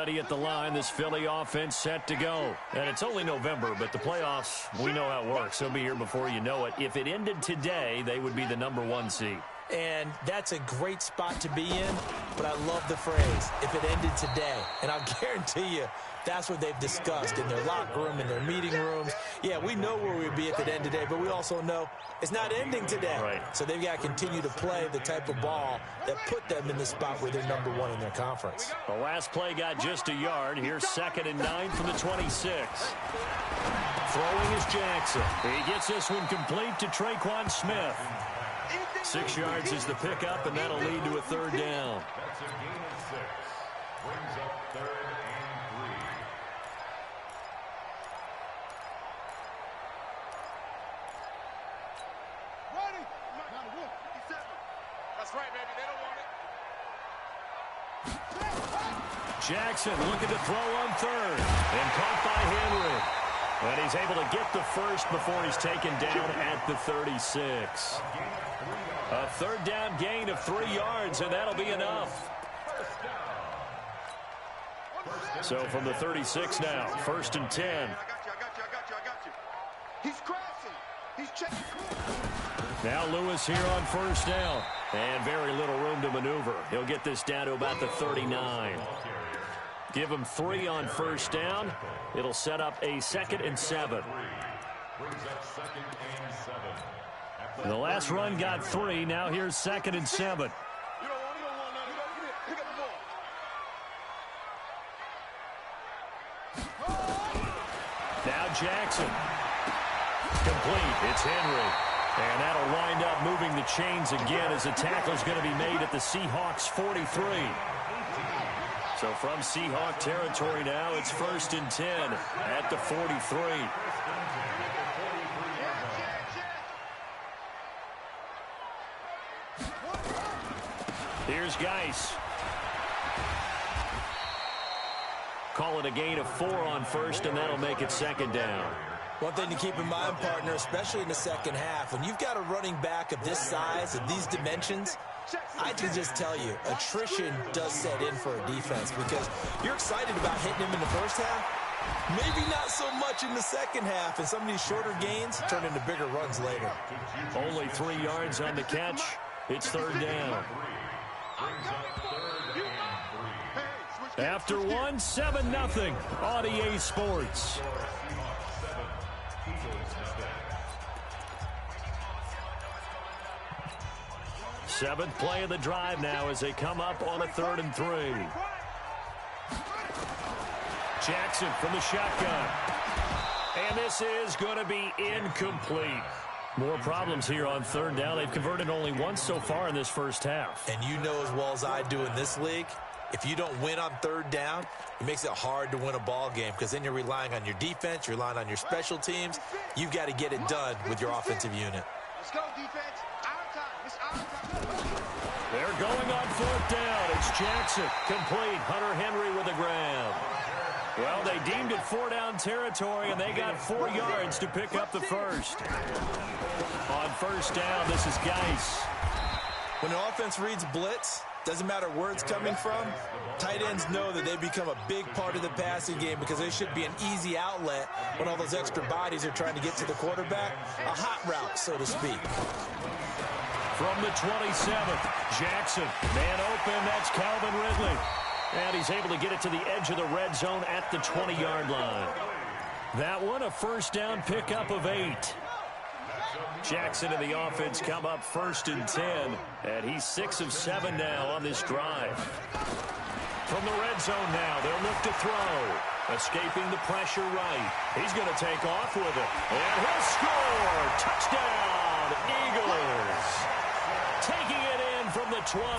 ready at the line. This Philly offense set to go. And it's only November, but the playoffs, we know how it works. They'll be here before you know it. If it ended today, they would be the #1 seed. And that's a great spot to be in, but I love the phrase, if it ended today. And I'll guarantee you, that's what they've discussed in their locker room, in their meeting rooms. Yeah, we know where we'd be if it ended today, but we also know it's not ending today. Right. So they've got to continue to play the type of ball that put them in the spot where they're #1 in their conference. The last play got just a yard. Here's 2nd and 9 from the 26. Throwing is Jackson. He gets this one complete to Traquan Smith. 6 yards is the pickup, and that'll lead to a 3rd down. That's a gain of 6. Brings up 3rd and 3. Ready? That's right, baby. They don't want it. Jackson looking to throw on 3rd, and caught by Henry. And he's able to get the first before he's taken down at the 36. A 3rd down gain of 3 yards, and that'll be enough. So from the 36 now, 1st and 10. I got you. He's crashing. He's checking. Now Lewis here on 1st down. And very little room to maneuver. He'll get this down to about the 39. Give him 3 on 1st down. It'll set up a 2nd and 7. Brings up 2nd and 7. The last run got 3. Now here's 2nd and 7. You don't want nothing. Pick up the ball. Now Jackson. Complete. It's Henry. And that'll wind up moving the chains again as the tackle's going to be made at the Seahawks 43. So from Seahawk territory now, it's 1st and 10 at the 43. Here's Geis. Call it a gain of 4 on 1st, and that'll make it 2nd down. One thing to keep in mind, partner, especially in the second half, when you've got a running back of this size, of these dimensions, I can just tell you, attrition does set in for a defense because you're excited about hitting him in the first half. Maybe not so much in the second half, and some of these shorter gains turn into bigger runs later. Only 3 yards on the catch. It's 3rd down. After 1, 7-0 on EA Sports. 7th play of the drive now as they come up on a 3rd and 3. Jackson from the shotgun. And this is going to be incomplete. More problems here on 3rd down. They've converted only once so far in this first half. And you know as well as I do in this league, if you don't win on 3rd down, it makes it hard to win a ball game because then you're relying on your defense, you're relying on your special teams. You've got to get it done with your offensive unit. Let's go, defense. Out of time. It's out of time. They're going on 4th down. It's Jackson. Complete. Hunter Henry with a grab. Well, they deemed it 4-down territory, and they got 4 yards to pick up the first. On 1st down, this is Geis. When the offense reads blitz, doesn't matter where it's coming from, tight ends know that they become a big part of the passing game because they should be an easy outlet when all those extra bodies are trying to get to the quarterback. A hot route, so to speak. From the 27th, Jackson. Man open, that's Calvin Ridley. And he's able to get it to the edge of the red zone at the 20-yard line. That one, a 1st down pickup of 8. Jackson and the offense come up 1st and 10. And he's 6 of 7 now on this drive. From the red zone now, they'll look to throw. Escaping the pressure right. He's going to take off with it. And he'll score! Touchdown, Eagles! Taking it in from the 20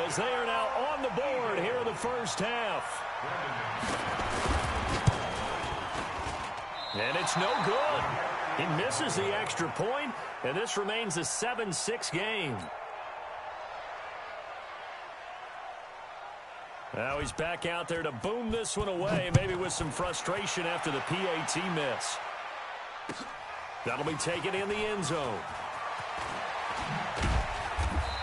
as they are now on the board here in the first half. And it's no good. He misses the extra point, and this remains a 7-6 game. Now he's back out there to boom this one away, maybe with some frustration after the PAT miss. That'll be taken in the end zone.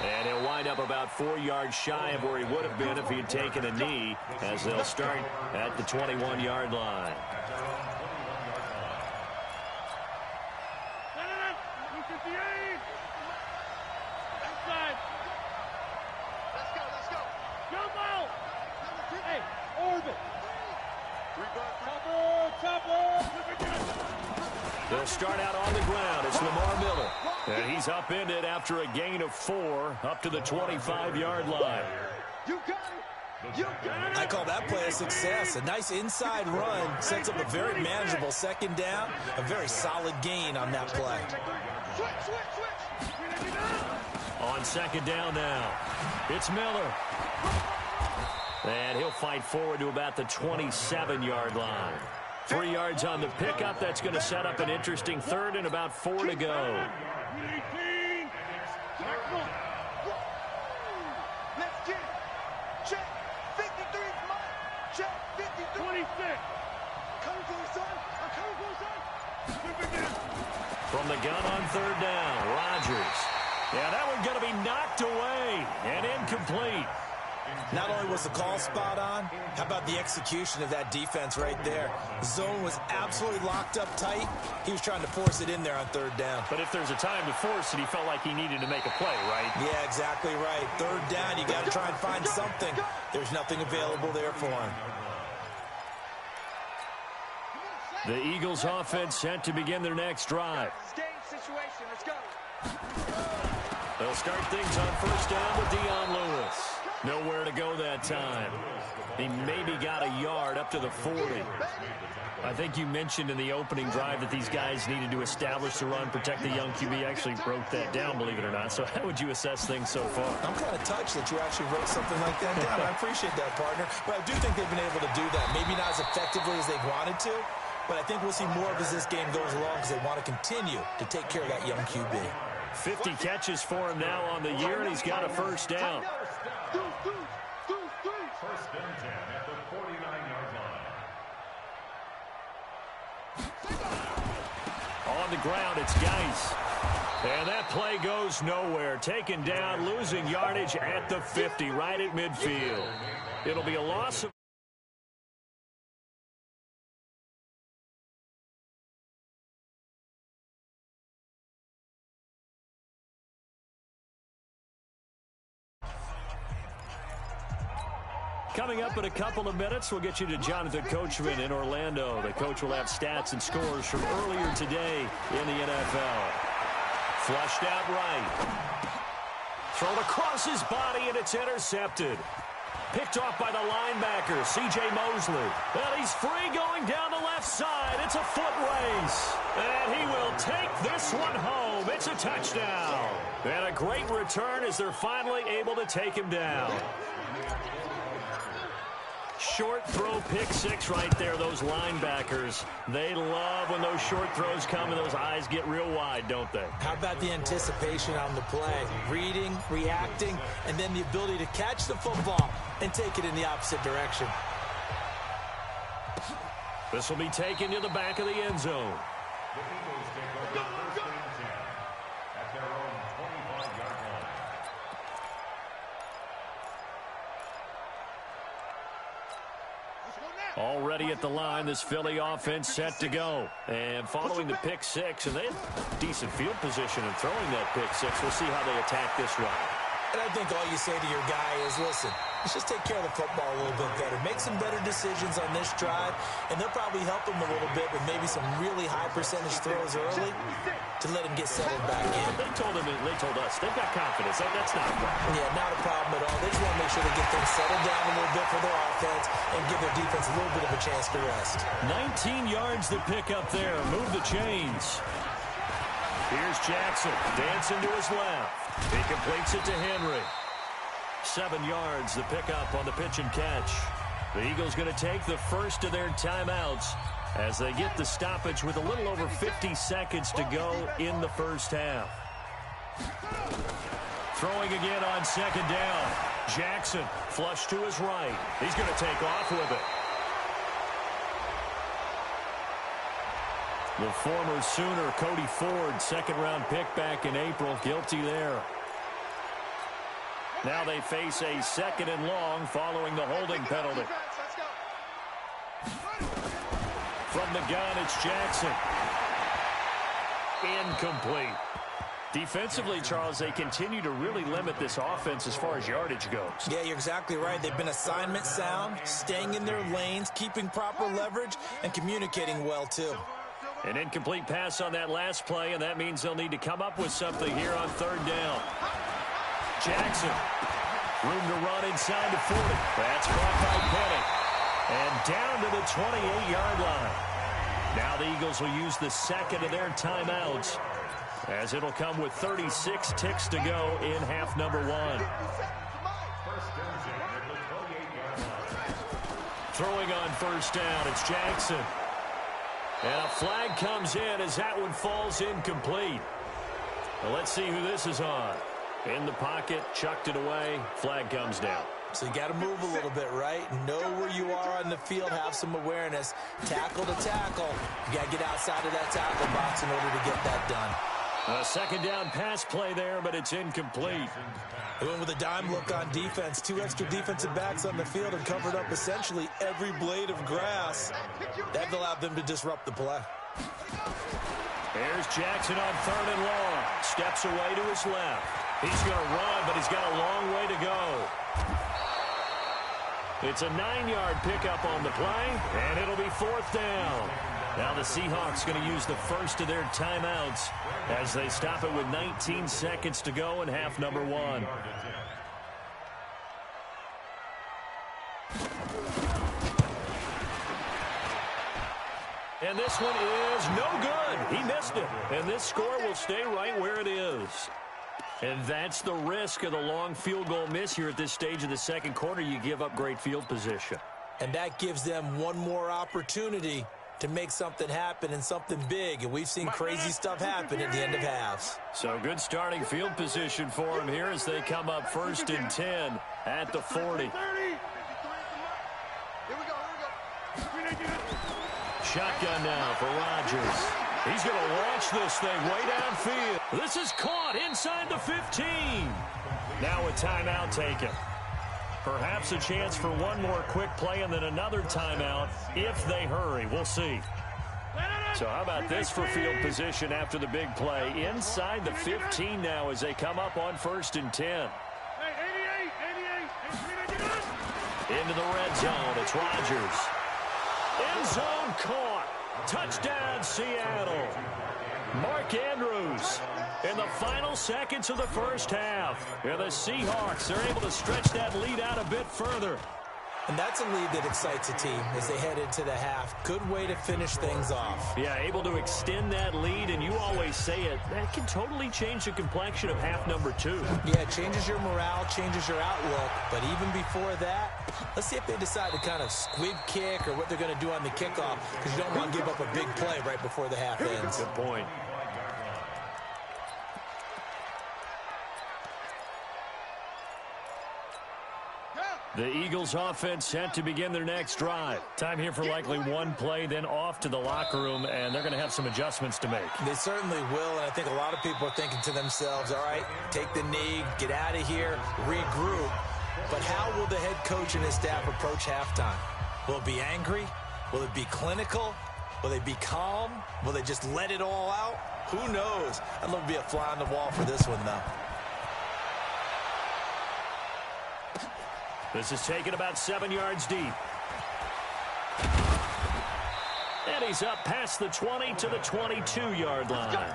And he'll wind up about 4 yards shy of where he would have been if he had taken a knee, as they'll start at the 21-yard line. They'll start out on the ground. It's Lamar Miller. And he's upended after a gain of 4 up to the 25-yard line. I call that play a success. A nice inside run sets up a very manageable second down. A very solid gain on that play. On second down now, it's Miller. And he'll fight forward to about the 27-yard line. 3 yards on the pickup. That's going to set up an interesting third and about 4 to go. Let's get it. Check. 53 Mike. Check. 53. 26. Coming for the son. I'm coming for the son. From the gun on third down, Rodgers. Yeah, that one's going to be knocked away and incomplete. Not only was the call spot on, how about the execution of that defense right there? The zone was absolutely locked up tight. He was trying to force it in there on third down. But if there's a time to force it, he felt like he needed to make a play, right? Yeah, exactly right. Third down, you got to try and find something. There's nothing available there for him. The Eagles offense set to begin their next drive. Let's go. They'll start things on first down with Dion Lewis. Nowhere to go that time. He maybe got a yard up to the 40. I think you mentioned in the opening drive that these guys needed to establish the run, protect the young QB. I actually wrote that down, believe it or not. So how would you assess things so far? I'm kind of touched that you actually wrote something like that down. I appreciate that, partner. But I do think they've been able to do that. Maybe not as effectively as they wanted to, but I think we'll see more of as this game goes along because they want to continue to take care of that young QB. 50 catches for him now on the year, and he's got a first down. First and 10 at the 49-yard line. On the ground, it's Geis. And that play goes nowhere. Taken down, losing yardage at the 50, right at midfield. It'll be a loss of... Coming up in a couple of minutes, we'll get you to Jonathan Coachman in Orlando. The coach will have stats and scores from earlier today in the NFL. Flushed out right. Thrown across his body, and it's intercepted. Picked off by the linebacker, C.J. Mosley. And he's free going down the left side. It's a foot race. And he will take this one home. It's a touchdown. And a great return as they're finally able to take him down. Short throw, pick six right there, those linebackers. They love when those short throws come and those eyes get real wide, don't they? How about the anticipation on the play? Reading, reacting, and then the ability to catch the football and take it in the opposite direction. This will be taken to the back of the end zone. The Eagles take over first and 10 at their own 25-yard line. Already at the line, this Philly offense set to go. And following the pick six, and they have decent field position in throwing that pick six. We'll see how they attack this run. And I think all you say to your guy is, listen, let's just take care of the football a little bit better. Make some better decisions on this drive, and they'll probably help him a little bit with maybe some really high percentage throws early to let him get settled back in. They told us they've got confidence. That's not a problem. Yeah, not a problem at all. They just want to make sure they get things settled down a little bit for their offense and give their defense a little bit of a chance to rest. 19 yards to pick up there. Move the chains. Here's Jackson dancing to his left. He completes it to Henry. 7 yards the pickup on the pitch and catch. The Eagles going to take the first of their timeouts as they get the stoppage with a little over 50 seconds to go in the first half. Throwing again on second down. Jackson flush to his right. He's going to take off with it. The former Sooner, Cody Ford, second-round pick back in April, guilty there. Now they face a 2nd and long following the holding penalty. From the gun, it's Jackson. Incomplete. Defensively, Charles, they continue to really limit this offense as far as yardage goes. Yeah, you're exactly right. They've been assignment sound, staying in their lanes, keeping proper leverage, and communicating well, too. An incomplete pass on that last play, and that means they'll need to come up with something here on 3rd down. Jackson, room to run inside the 40. That's caught by Penny. And down to the 28-yard line. Now the Eagles will use the 2nd of their timeouts, as it'll come with 36 ticks to go in half number 1. Throwing on 1st down, it's Jackson. And a flag comes in as that one falls incomplete. Well, let's see who this is on. In the pocket, chucked it away, flag comes down. So you got to move a little bit, right? Know where you are on the field, have some awareness. Tackle to tackle. You got to get outside of that tackle box in order to get that done. A 2nd down pass play there, but it's incomplete. They went with a dime look on defense. 2 extra defensive backs on the field and covered up essentially every blade of grass. That allowed them to disrupt the play. Here's Jackson on 3rd and long. Steps away to his left. He's going to run, but he's got a long way to go. It's a 9-yard pickup on the play, and it'll be 4th down. Now the Seahawks going to use the 1st of their timeouts as they stop it with 19 seconds to go in half number 1. And this one is no good. He missed it. And this score will stay right where it is. And that's the risk of the long field goal miss here at this stage of the 2nd quarter. You give up great field position. And that gives them one more opportunity to make something happen and something big. And we've seen crazy stuff happen at the end of halves. So good starting field position for them here as they come up 1st and 10 at the 40. Shotgun now for Rodgers. He's going to launch this thing way downfield. This is caught inside the 15. Now a timeout taken. Perhaps a chance for one more quick play and then another timeout if they hurry. We'll see. So how about this for field position after the big play? Inside the 15 now as they come up on 1st and 10. Into the red zone. It's Rodgers. End zone caught. Touchdown, Seattle. Mark Andrews in the final seconds of the 1st half. And the Seahawks are able to stretch that lead out a bit further. And that's a lead that excites a team as they head into the half. Good way to finish things off. Yeah, able to extend that lead, and you always say it, that can totally change the complexion of half number 2. Yeah, it changes your morale, changes your outlook. But even before that, let's see if they decide to kind of squib kick or what they're going to do on the kickoff, because you don't want to give up a big play right before the half ends. Good point. The Eagles offense set to begin their next drive. Time here for likely one play, then off to the locker room, and they're going to have some adjustments to make. They certainly will, and I think a lot of people are thinking to themselves, all right, take the knee, get out of here, regroup. But how will the head coach and his staff approach halftime? Will it be angry? Will it be clinical? Will they be calm? Will they just let it all out? Who knows? I'd love to be a fly on the wall for this one, though. This is taken about 7 yards deep. And he's up past the 20 to the 22-yard line.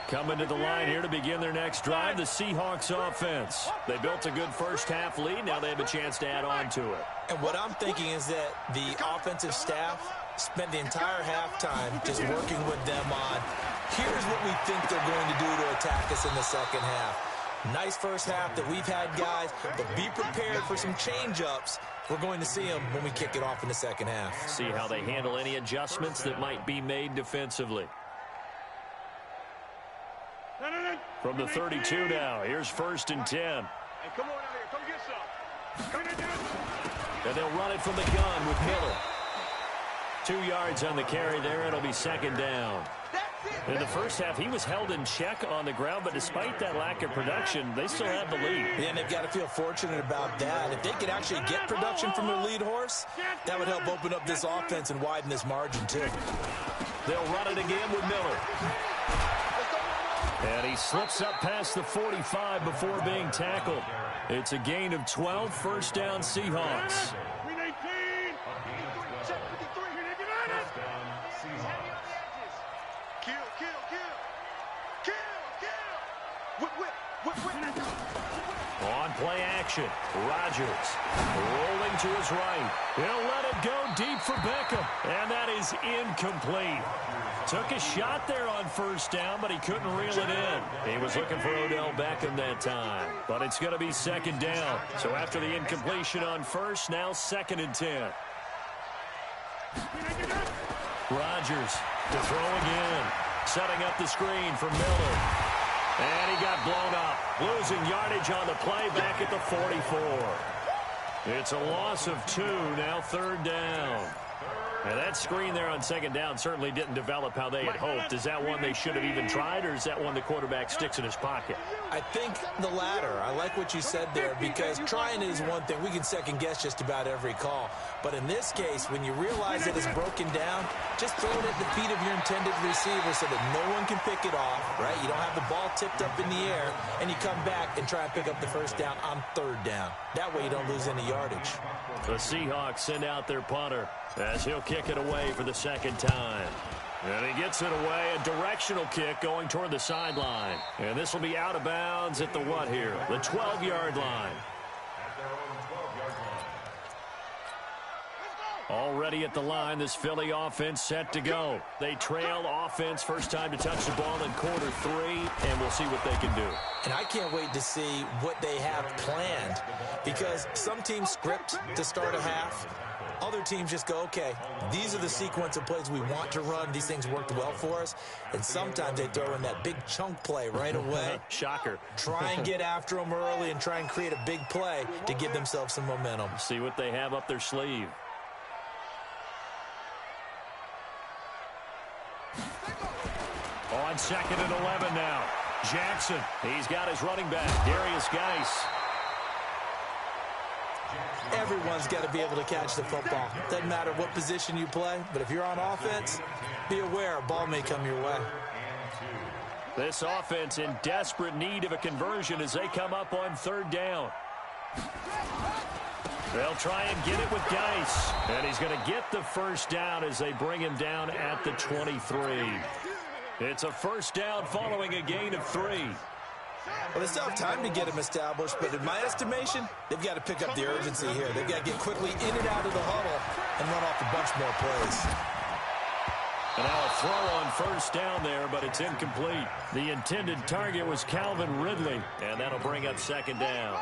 Coming to the line here to begin their next drive, the Seahawks offense. They built a good first half lead. Now they have a chance to add on to it. And what I'm thinking is that the offensive staff spent the entire halftime just working with them on, here's what we think they're going to do to attack us in the second half. Nice first half that we've had, guys, but be prepared for some change-ups. We're going to see them when we kick it off in the second half. See how they handle any adjustments that might be made defensively. From the 32 now, here's 1st and 10. Hey, come on out here. Come get some. Come get this. And they'll run it from the gun with Miller. 2 yards on the carry there. It'll be 2nd down. In the first half, he was held in check on the ground, but despite that lack of production, they still have the lead. Yeah, and they've got to feel fortunate about that. If they could actually get production from their lead horse, that would help open up this offense and widen this margin, too. They'll run it again with Miller. And he slips up past the 45 before being tackled. It's a gain of 12, first down Seahawks. On play action, Rodgers rolling to his right. He'll let it go deep for Beckham, and that is incomplete. Took a shot there on first down, but he couldn't reel it in. He was looking for Odell Beckham that time, but it's going to be second down. So after the incompletion on first, now 2nd and 10. Rodgers to throw again, setting up the screen for Miller. And he got blown up, losing yardage on the play back at the 44. It's a loss of 2, now 3rd down. And that screen there on 2nd down certainly didn't develop how they had hoped. Is that one they should have even tried, or is that one the quarterback sticks in his pocket? I think the latter. I like what you said there, because trying is one thing. We can second-guess just about every call. But in this case, when you realize that it's broken down, just throw it at the feet of your intended receiver so that no one can pick it off, right? You don't have the ball tipped up in the air, and you come back and try and pick up the first down on 3rd down. That way you don't lose any yardage. The Seahawks send out their punter as he'll kick it away for the 2nd time. And he gets it away, a directional kick going toward the sideline. And this will be out of bounds at the what here? The 12-yard line. Already at the line, this Philly offense set to go. They trail offense, first time to touch the ball in quarter 3, and we'll see what they can do. And I can't wait to see what they have planned, because some teams script to start a half. Other teams just go, okay, these are the sequence of plays we want to run. These things worked well for us. And sometimes they throw in that big chunk play right away. Shocker. Try and get after them early and try and create a big play to give themselves some momentum. See what they have up their sleeve. On 2nd and 11 now. Jackson, he's got his running back, Darius Geis. Everyone's got to be able to catch the football. Doesn't matter what position you play, but if you're on offense, be aware a ball may come your way. This offense in desperate need of a conversion as they come up on 3rd down. They'll try and get it with Geis, and he's going to get the first down as they bring him down at the 23. It's a first down following a gain of 3. Well, they still have time to get him established, but in my estimation, they've got to pick up the urgency here. They've got to get quickly in and out of the huddle and run off a bunch more plays. And now a throw on first down there, but it's incomplete. The intended target was Calvin Ridley, and that'll bring up 2nd down.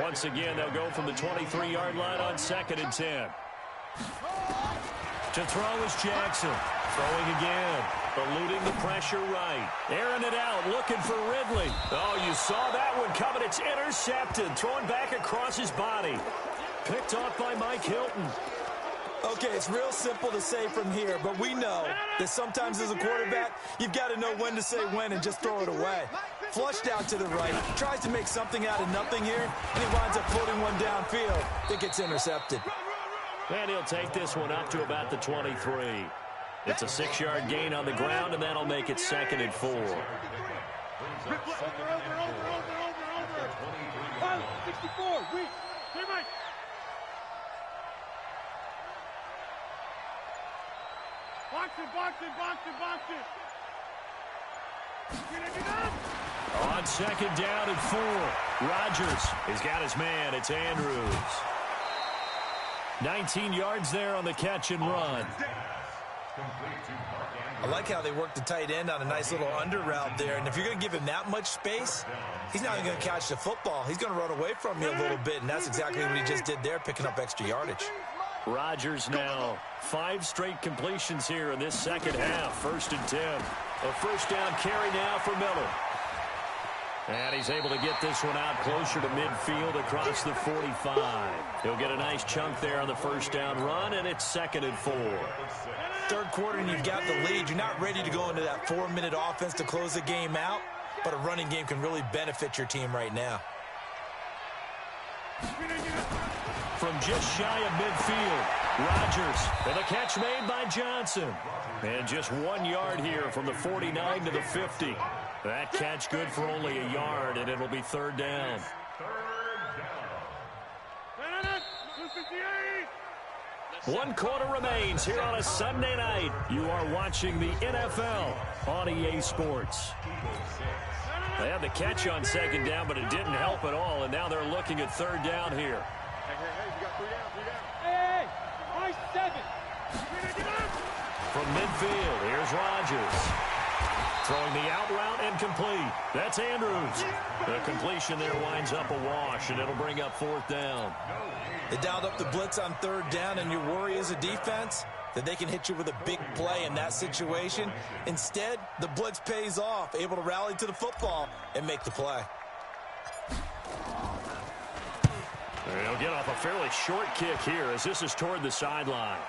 Once again, they'll go from the 23-yard line on 2nd and 10. To throw is Jackson. Throwing again. Eluding the pressure right. Airing it out, looking for Ridley. Oh, you saw that one coming. It's intercepted. Thrown back across his body. Picked off by Mike Hilton. Okay, it's real simple to say from here, but we know that sometimes as a quarterback, you've got to know when to say when and just throw it away. Flushed out to the right, tries to make something out of nothing here, and he winds up floating one downfield that gets intercepted. And he'll take this one up to about the 23. It's a 6-yard gain on the ground, and that'll make it 2nd and 4. Over. 64, weak. Stay right. Box it. On 2nd down and 4. Rodgers has got his man. It's Andrews. 19 yards there on the catch and run. I like how they work the tight end on a nice little under route there. And if you're going to give him that much space, he's not even going to catch the football. He's going to run away from you a little bit, and that's exactly what he just did there, picking up extra yardage. Rodgers now 5 straight completions here in this second half. 1st and 10. A first down carry now for Miller. And he's able to get this one out closer to midfield across the 45. He'll get a nice chunk there on the first down run, and it's 2nd and 4. Third quarter, and you've got the lead. You're not ready to go into that 4-minute offense to close the game out, but a running game can really benefit your team right now. From just shy of midfield, Rodgers, and a catch made by Johnson. And just 1 yard here from the 49 to the 50. That catch good for only a yard, and it'll be 3rd down. One quarter remains here on a Sunday night. You are watching the NFL on EA Sports. They had the catch on 2nd down, but it didn't help at all, and now they're looking at 3rd down here. Hey, you got 3 down, 3 down. Hey, nice 7. From midfield, here's Rodgers. Throwing the out route and complete. That's Andrews. The completion there winds up a wash, and it'll bring up 4th down. They dialed up the blitz on 3rd down, and your worry as a defense that they can hit you with a big play in that situation. Instead, the blitz pays off, able to rally to the football and make the play. He'll get off a fairly short kick here as this is toward the sideline.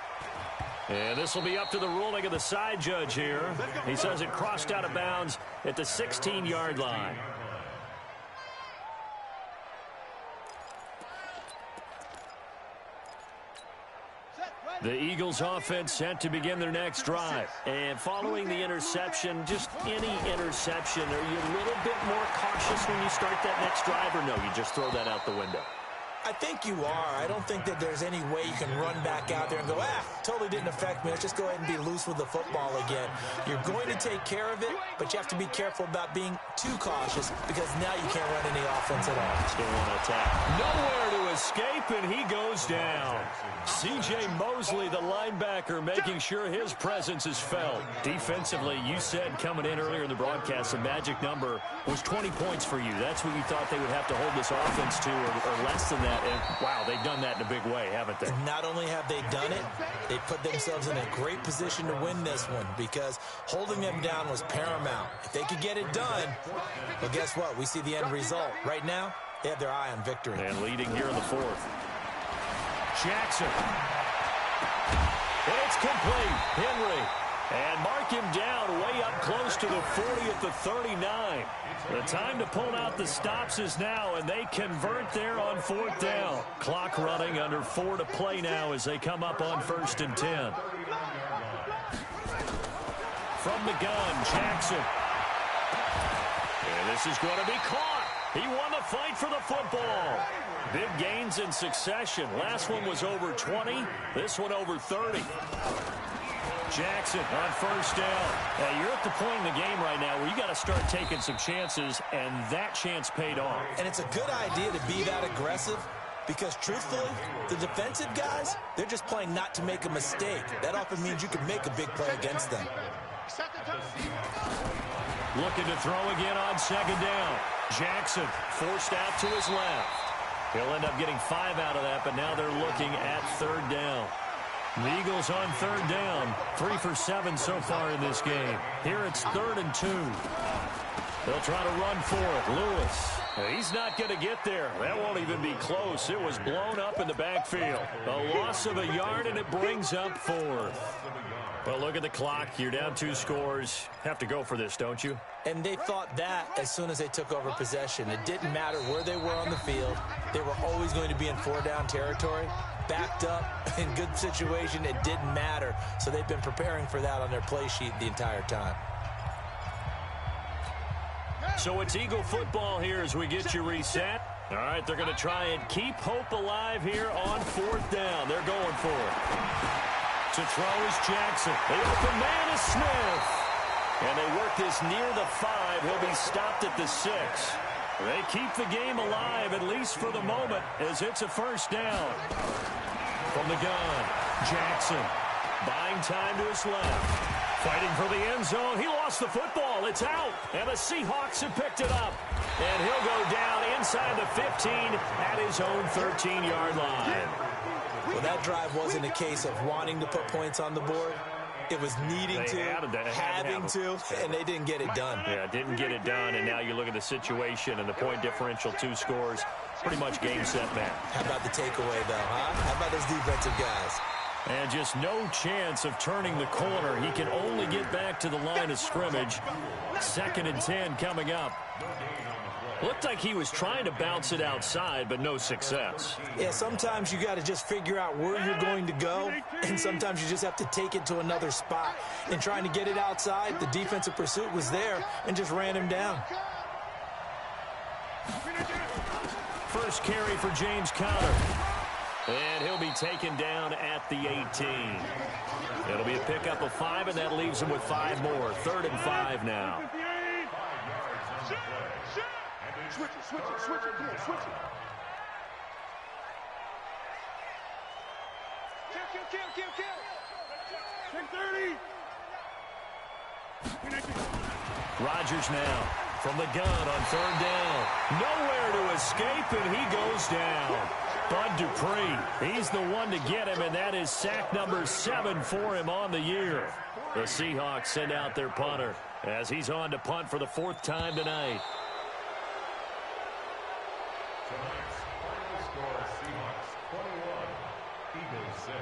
And this will be up to the ruling of the side judge here. He says it crossed out of bounds at the 16-yard line. The Eagles offense set to begin their next drive. And following the interception, just any interception, are you a little bit more cautious when you start that next drive, or no, you just throw that out the window? I think you are. I don't think that there's any way you can run back out there and go, totally didn't affect me. Let's just go ahead and be loose with the football again. You're going to take care of it, but you have to be careful about being too cautious because now you can't run any offense at all. Still want to attack. Nowhere to escape, and he goes down. C.J. Mosley, the linebacker, making sure his presence is felt. Defensively, you said coming in earlier in the broadcast, the magic number was 20 points for you. That's what you thought they would have to hold this offense to, or less than that. And, wow, they've done that in a big way, haven't they? And not only have they done it, they put themselves in a great position to win this one because holding them down was paramount. If they could get it done, well, guess what? We see the end result. Right now, they have their eye on victory. And leading here in the 4th. Jackson. And it's complete. Henry. And mark him down way up close to the 40 at the 39. The time to pull out the stops is now, and they convert there on 4th down. Clock running, under 4 to play now as they come up on 1st and 10. From the gun, Jackson. And this is going to be caught. He won the fight for the football. Big gains in succession. Last one was over 20. This one over 30. Jackson on 1st down. Now, you're at the point in the game right now where you got to start taking some chances, and that chance paid off. And it's a good idea to be that aggressive because, truthfully, the defensive guys, they're just playing not to make a mistake. That often means you can make a big play against them. Looking to throw again on 2nd down. Jackson forced out to his left. He'll end up getting 5 out of that, but now they're looking at 3rd down. The Eagles on 3rd down, 3 for 7 so far in this game. Here it's 3rd and 2. They'll try to run for it. Lewis. He's not going to get there. That won't even be close. It was blown up in the backfield. A loss of a yard, and it brings up 4th. Well, look at the clock. You're down 2 scores. Have to go for this, don't you? And they thought that as soon as they took over possession. It didn't matter where they were on the field. They were always going to be in 4-down territory. Backed up, in good situation, it didn't matter. So they've been preparing for that on their play sheet the entire time. So it's Eagle football here as we get you reset. All right, they're going to try and keep hope alive here on 4th down. They're going for it. To throw is Jackson. The open man is Smith. And they work this near the 5. He'll be stopped at the 6. They keep the game alive, at least for the moment, as it's a 1st down. From the gun, Jackson buying time to his left. Fighting for the end zone. He lost the football. It's out. And the Seahawks have picked it up. And he'll go down inside the 15 at his own 13-yard line. Well, that drive wasn't a case of wanting to put points on the board. It was needing to, having to, and they didn't get it done. Yeah, didn't get it done, and now you look at the situation and the point differential, 2 scores, pretty much game, set, match. How about the takeaway, though, huh? How about those defensive guys? And just no chance of turning the corner. He can only get back to the line of scrimmage. 2nd and 10 coming up. Looked like he was trying to bounce it outside, but no success. Yeah, sometimes you got to just figure out where you're going to go, and sometimes you just have to take it to another spot. And trying to get it outside, the defensive pursuit was there and just ran him down. First carry for James Conner. And he'll be taken down at the 18. It'll be a pickup of 5, and that leaves him with 5 more. 3rd and 5 now. Switch it, come on, switch it. Kill. Take 30. Rodgers now from the gun on 3rd down. Nowhere to escape, and he goes down. Bud Dupree, he's the one to get him, and that is sack number 7 for him on the year. The Seahawks send out their punter as he's on to punt for the 4th time tonight. Tonight's final score, Seahawks 21, Eagles 6.